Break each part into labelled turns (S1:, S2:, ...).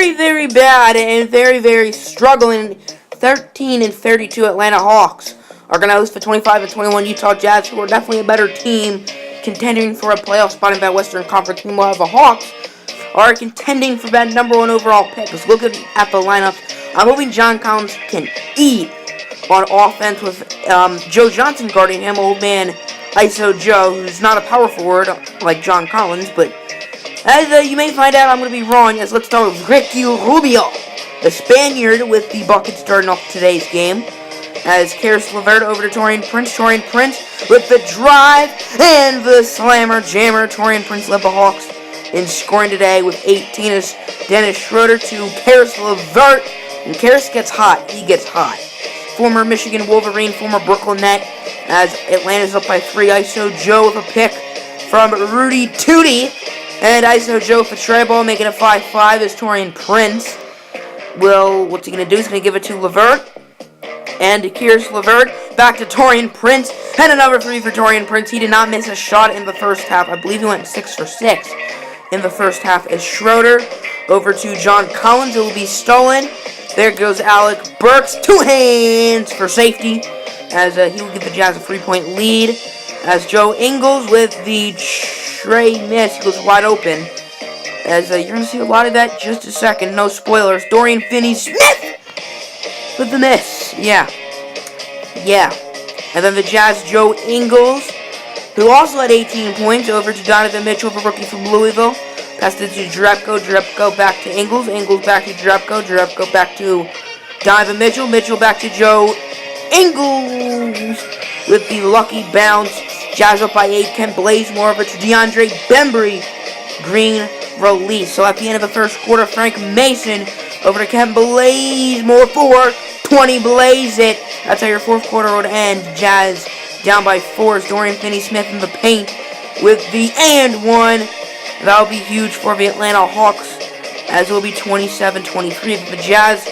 S1: very, very bad and very, very struggling 13-32 Atlanta Hawks are going to host the 25-21 Utah Jazz, who are definitely a better team, contending for a playoff spot in that Western Conference. Meanwhile, the Hawks are contending for that number 1 overall pick. Let's look at the lineups. I'm hoping John Collins can eat on offense with Joe Johnson guarding him, old man ISO Joe, who's not a power forward like John Collins, but as you may find out, I'm going to be wrong, as let's start with Ricky Rubio, the Spaniard, with the bucket starting off today's game. As Karis LeVert over to Taurean Prince. Taurean Prince with the drive and the slammer jammer. Taurean Prince led the Hawks in scoring today with 18 as Dennis Schroeder to Karis LeVert. And Karis gets hot. He gets hot. Former Michigan Wolverine, former Brooklyn Net, as Atlanta's up by 3. ISO Joe with a pick from Rudy Tootie. And ISO Joe for tray ball, making it 5-5 as Taurean Prince. Well, what's he going to do? He's going to give it to LeVert. And Karis LeVert back to Taurean Prince. And another 3 for Taurean Prince. He did not miss a shot in the first half. I believe he went 6 for 6 in the first half. As Schroeder over to John Collins. It will be stolen. There goes Alec Burks. 2 hands for safety. As he will give the Jazz a 3-point lead. As Joe Ingles with the tray miss. He goes wide open. As you're going to see a lot of that in just a second. No spoilers. Dorian Finney-Smith with the miss. Yeah. And then the Jazz, Joe Ingles, who also had 18 points, over to Donovan Mitchell, the rookie from Louisville. Passed it to Jerebko. Jerebko back to Ingles. Ingles back to Jerebko. Jerebko back to Donovan Mitchell. Mitchell back to Joe Ingles with the lucky bounce. Jazz up by 8. Kent Blazemore over to DeAndre Bembry. Green release. So at the end of the first quarter, Frank Mason over to Kent Blazemore for 20. Blaze it. That's how your fourth quarter would end. Jazz down by 4 as Dorian Finney-Smith in the paint with the and one. That'll be huge for the Atlanta Hawks, as it will be 27-23. The Jazz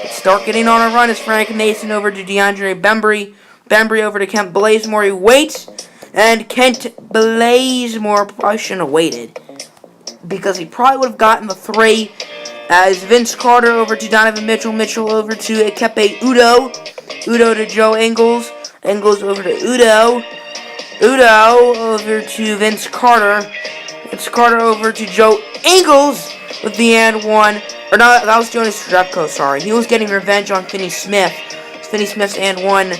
S1: start getting on a run as Frank Mason over to DeAndre Bembry. Bembry over to Kent Blazemore. He waits, and Kent Blazemore probably shouldn't have waited, because he probably would have gotten the 3. As Vince Carter over to Donovan Mitchell. Mitchell over to Ekepe Udo. Udo to Joe Ingles. Ingles over to Udo. Udo over to Vince Carter. Vince Carter over to Joe Ingles with the and one. Or no, that was Jonas Jerebko, sorry. He was getting revenge on Finney-Smith. Finney-Smith's and one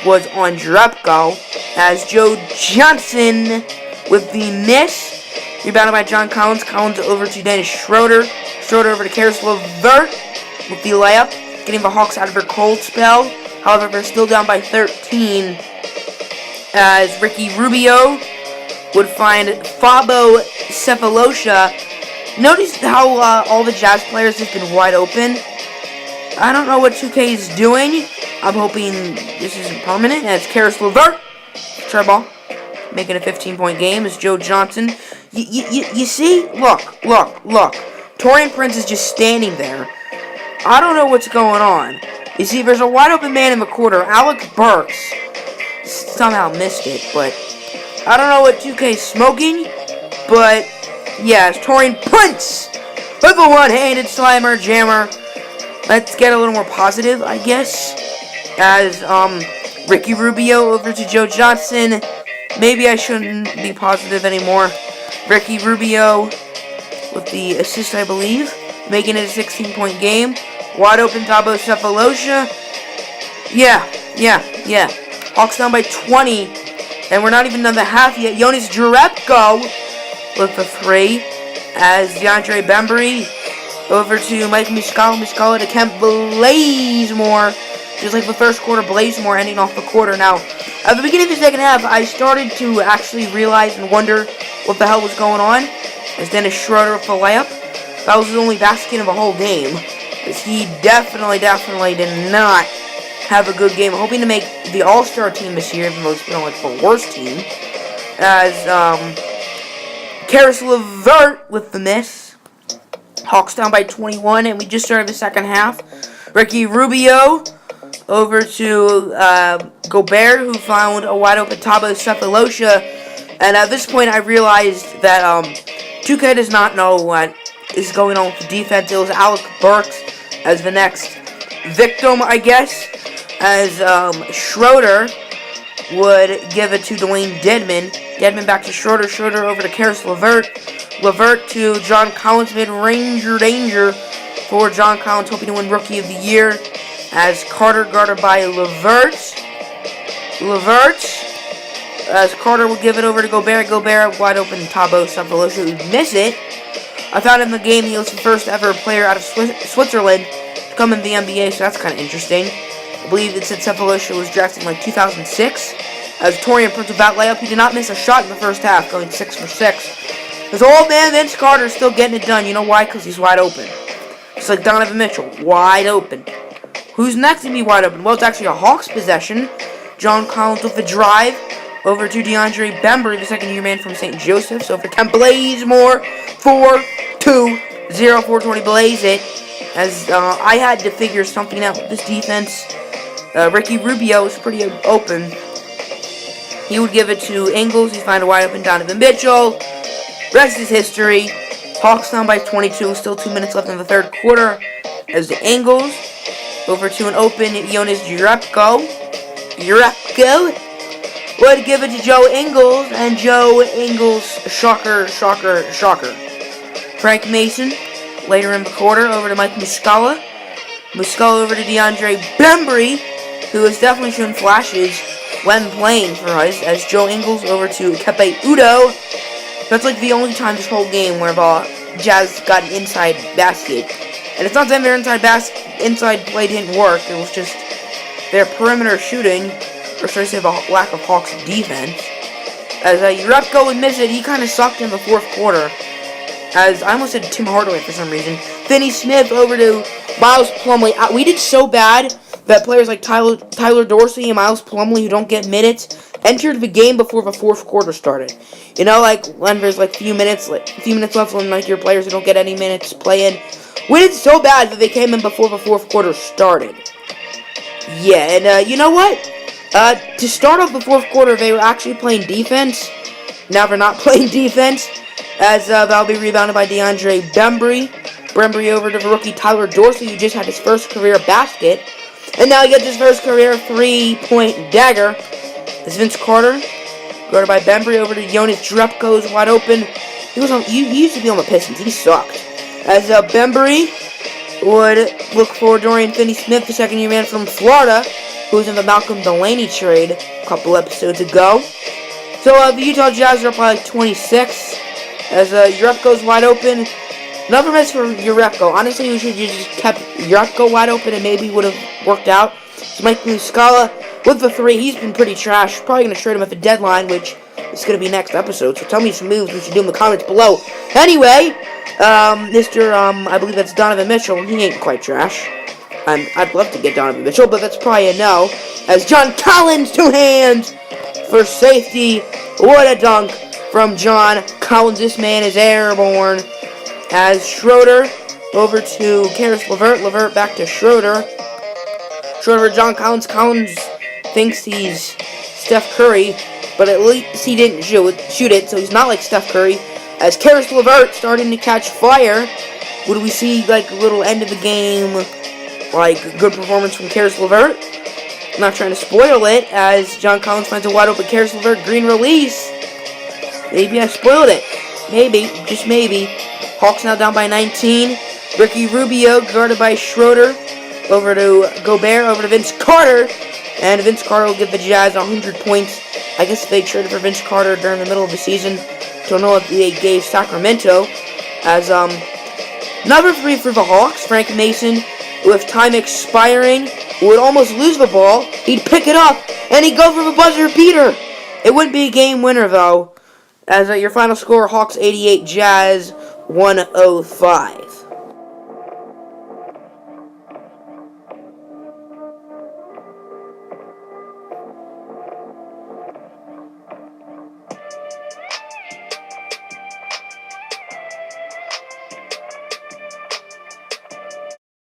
S1: was on Jerebko. As Joe Johnson with the miss. Rebounded by John Collins. Collins over to Dennis Schroeder. Schroeder over to Karis LeVert with the layup, getting the Hawks out of their cold spell. However, they're still down by 13 as Ricky Rubio would find Fabo Cephalosha. Notice how all the Jazz players have been wide open. I don't know what 2K is doing. I'm hoping this isn't permanent. As Karis LeVert, try ball, making a 15-point game. As Joe Johnson. You see? Look. Taurean Prince is just standing there. I don't know what's going on. You see, there's a wide open man in the corner. Alec Burks somehow missed it, but I don't know what 2K is smoking. But yeah, it's Taurean Prince with a one-handed slammer jammer. Let's get a little more positive, I guess. As Ricky Rubio over to Joe Johnson. Maybe I shouldn't be positive anymore. Ricky Rubio with the assist, I believe, making it a 16-point game. Wide open Fabo Cephalosha. Yeah. Hawks down by 20, and we're not even done the half yet. Jonas Jerebko with the 3, as DeAndre Bembry over to Mike Muscala to Kent Blazemore. Just like the first quarter, Blazemore ending off the quarter. Now, at the beginning of the second half, I started to actually realize and wonder what the hell was going on. As Dennis Schroeder with the layup. That was his only basket of the whole game. Because he definitely did not have a good game. Hoping to make the All-Star team this year, even though it's been like the worst team. As Karis LeVert with the miss. Hawks down by 21, and we just started the second half. Ricky Rubio over to Gobert, who found a wide open Fabo Cephalosha. And at this point, I realized that 2K does not know what is going on with the defense. It was Alec Burks as the next victim, I guess, as Schroeder would give it to Dwayne Dedmon. Dedmon back to Schroeder. Schroeder over to Karis LeVert. LeVert to John Collins. Mid-ranger danger for John Collins, hoping to win Rookie of the Year, as Carter guarded by LeVert. As Carter will give it over to Gobert. Gobert wide open. Thabo Sefolosha would miss it. I found in the game he was the first ever player out of Switzerland to come in the NBA, so that's kind of interesting. I believe it said Sefolosha was drafted in like 2006. As Torian Prince about layup, he did not miss a shot in the first half, going 6 for 6. His old man Vince Carter is still getting it done. You know why? Because he's wide open. Just like Donovan Mitchell, wide open. Who's next to be wide open? Well, it's actually a Hawks possession. John Collins with the drive over to DeAndre Bembry, the second-year man from St. Joseph's, over Kent Blazemore, 4-2-0, 420 Blaze it. As I had to figure something out with this defense. Ricky Rubio is pretty open. He would give it to Ingles. He'd find a wide open Donovan Mitchell. Rest is history. Hawks down by 22. Still 2 minutes left in the third quarter. As the Ingles over to an open Jonas Jerebko. Would give it to Joe Ingles. And Joe Ingles, shocker. Frank Mason later in the quarter over to Mike Muscala. Muscala over to DeAndre Bembry, who has definitely shown flashes when playing for us, as Joe Ingles over to Kepe Udo. That's like the only time this whole game where Jazz got an inside basket. And it's not that their inside play didn't work, it was just their perimeter shooting, or should I say the lack of Hawks defense. As Jerebko would miss it, he kind of sucked in the fourth quarter. As I almost said Tim Hardaway for some reason. Finney Smith over to Miles Plumlee. We did so bad that players like Tyler Dorsey and Miles Plumlee, who don't get minutes, entered the game before the fourth quarter started. You know, like when there's like a few minutes left, when like your players who don't get any minutes play in. We did so bad that they came in before the fourth quarter started. Yeah, and you know what? To start off the fourth quarter, they were actually playing defense. Now they're not playing defense, as that'll be rebounded by DeAndre Bembry. Bembry over to the rookie Tyler Dorsey, who just had his first career basket. And now he gets his first career three-point dagger. As Vince Carter, guarded by Bembry, over to Jonas Jerebko, is wide open. He used to be on the Pistons. He sucked. As Bembry would look for Dorian Finney-Smith, the second-year man from Florida, who was in the Malcolm Delaney trade a couple episodes ago. So the Utah Jazz are up by like 26. As Jerebko's wide open. Another miss for Jerebko. Honestly, we should have just kept Jerebko wide open and maybe would have worked out. So Mike Muscala with the three. He's been pretty trash. Probably going to trade him at the deadline, which is going to be next episode. So tell me some moves we should do in the comments below. Anyway, I believe that's Donovan Mitchell. He ain't quite trash. I'd love to get Donovan Mitchell, but that's probably a no. As John Collins, 2 hands for safety. What a dunk from John Collins. This man is airborne. As Schroeder over to Karis LeVert. LeVert back to Schroeder. Schroeder, John Collins. Collins thinks he's Steph Curry, but at least he didn't shoot it, so he's not like Steph Curry. As Karis LeVert starting to catch fire. Would we see like a little end of the game, like a good performance from Karis LeVert? I'm not trying to spoil it, as John Collins finds a wide open Karis LeVert green release. Maybe I spoiled it. Maybe, just maybe. Hawks now down by 19. Ricky Rubio guarded by Schroeder. Over to Gobert, over to Vince Carter. And Vince Carter will give the Jazz 100 points. I guess they traded for Vince Carter during the middle of the season. Don't know what they gave Sacramento. As another three for the Hawks. Frank Mason, with time expiring, would almost lose the ball. He'd pick it up, and he'd go for the buzzer beater. It wouldn't be a game winner, though. As your final score, Hawks 88, Jazz 105.